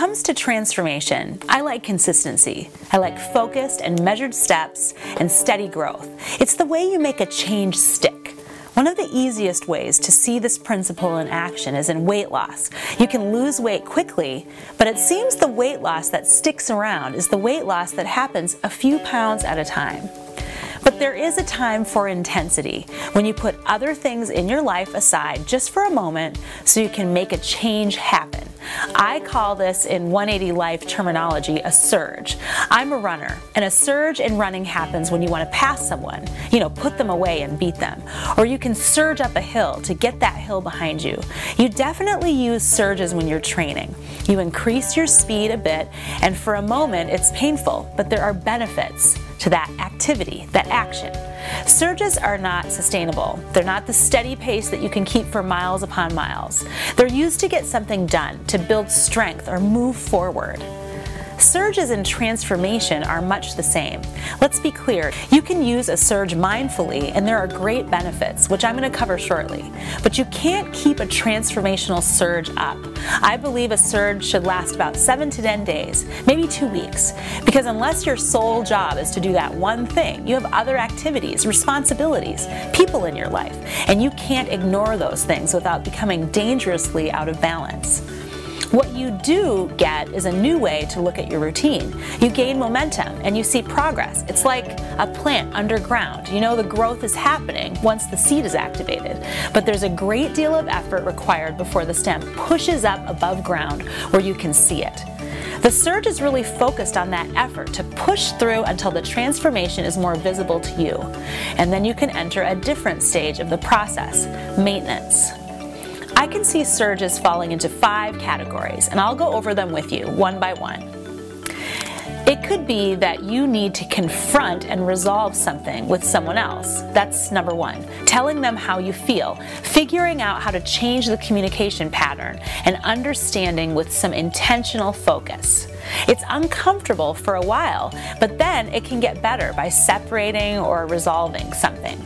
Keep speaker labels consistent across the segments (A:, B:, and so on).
A: comes to transformation, I like consistency. I like focused and measured steps and steady growth. It's the way you make a change stick. One of the easiest ways to see this principle in action is in weight loss. You can lose weight quickly, but it seems the weight loss that sticks around is the weight loss that happens a few pounds at a time. But there is a time for intensity, when you put other things in your life aside just for a moment so you can make a change happen. I call this, in 180 Life terminology, a surge. I'm a runner, and a surge in running happens when you want to pass someone, put them away and beat them. Or you can surge up a hill to get that hill behind you. You definitely use surges when you're training. You increase your speed a bit, and for a moment it's painful, but there are benefits to that activity, that action. Surges are not sustainable. They're not the steady pace that you can keep for miles upon miles. They're used to get something done, to build strength or move forward. Surges in transformation are much the same. Let's be clear, you can use a surge mindfully and there are great benefits, which I'm going to cover shortly. But you can't keep a transformational surge up. I believe a surge should last about 7 to 10 days, maybe 2 weeks, because unless your sole job is to do that one thing, you have other activities, responsibilities, people in your life, and you can't ignore those things without becoming dangerously out of balance. What you do get is a new way to look at your routine. You gain momentum and you see progress. It's like a plant underground. You know the growth is happening once the seed is activated, but there's a great deal of effort required before the stem pushes up above ground where you can see it. The surge is really focused on that effort to push through until the transformation is more visible to you, and then you can enter a different stage of the process, maintenance. I can see surges falling into 5 categories, and I'll go over them with you one by one. It could be that you need to confront and resolve something with someone else. That's number 1. Telling them how you feel, figuring out how to change the communication pattern, and understanding with some intentional focus. It's uncomfortable for a while, but then it can get better by separating or resolving something.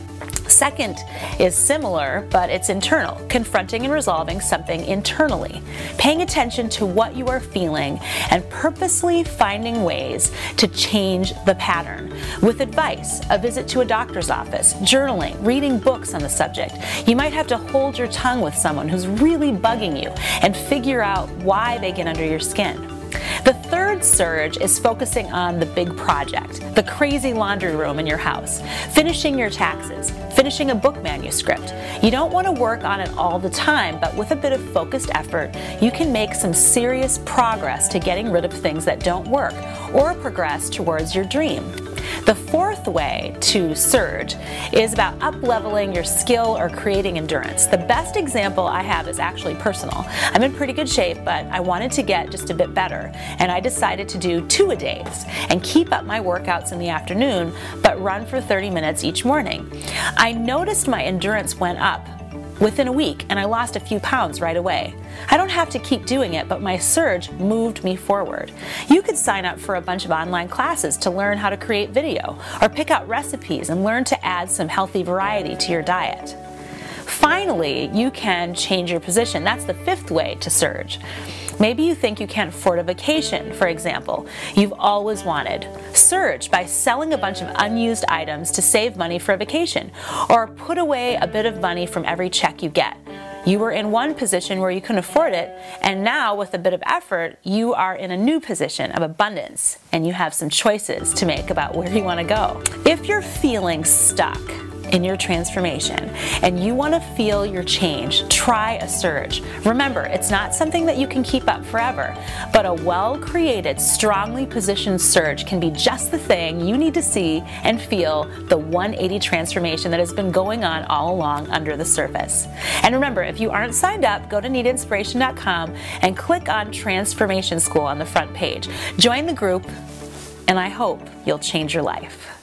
A: Second is similar, but it's internal, confronting and resolving something internally, paying attention to what you are feeling and purposely finding ways to change the pattern. With advice, a visit to a doctor's office, journaling, reading books on the subject, you might have to hold your tongue with someone who's really bugging you and figure out why they get under your skin. The third surge is focusing on the big project, the crazy laundry room in your house, finishing your taxes, finishing a book manuscript. You don't want to work on it all the time, but with a bit of focused effort, you can make some serious progress to getting rid of things that don't work or progress towards your dream. The fourth way to surge is about up-leveling your skill or creating endurance. The best example I have is actually personal. I'm in pretty good shape, but I wanted to get just a bit better, and I decided to do 2-a-days and keep up my workouts in the afternoon, but run for 30 minutes each morning. I noticed my endurance went up within a week, and I lost a few pounds right away. I don't have to keep doing it, but my surge moved me forward. You could sign up for a bunch of online classes to learn how to create video, or pick out recipes and learn to add some healthy variety to your diet. Finally, you can change your position. That's the 5th way to surge. Maybe you think you can't afford a vacation, for example, you've always wanted. Surge by selling a bunch of unused items to save money for a vacation, or put away a bit of money from every check you get. You were in one position where you couldn't afford it, and now with a bit of effort, you are in a new position of abundance, and you have some choices to make about where you want to go. If you're feeling stuck in your transformation and you want to feel your change, try a surge. Remember, it's not something that you can keep up forever, but a well-created, strongly positioned surge can be just the thing you need to see and feel the 180 transformation that has been going on all along under the surface. And remember, if you aren't signed up, go to needinspiration.com and click on Transformation School on the front page. Join the group, and I hope you'll change your life.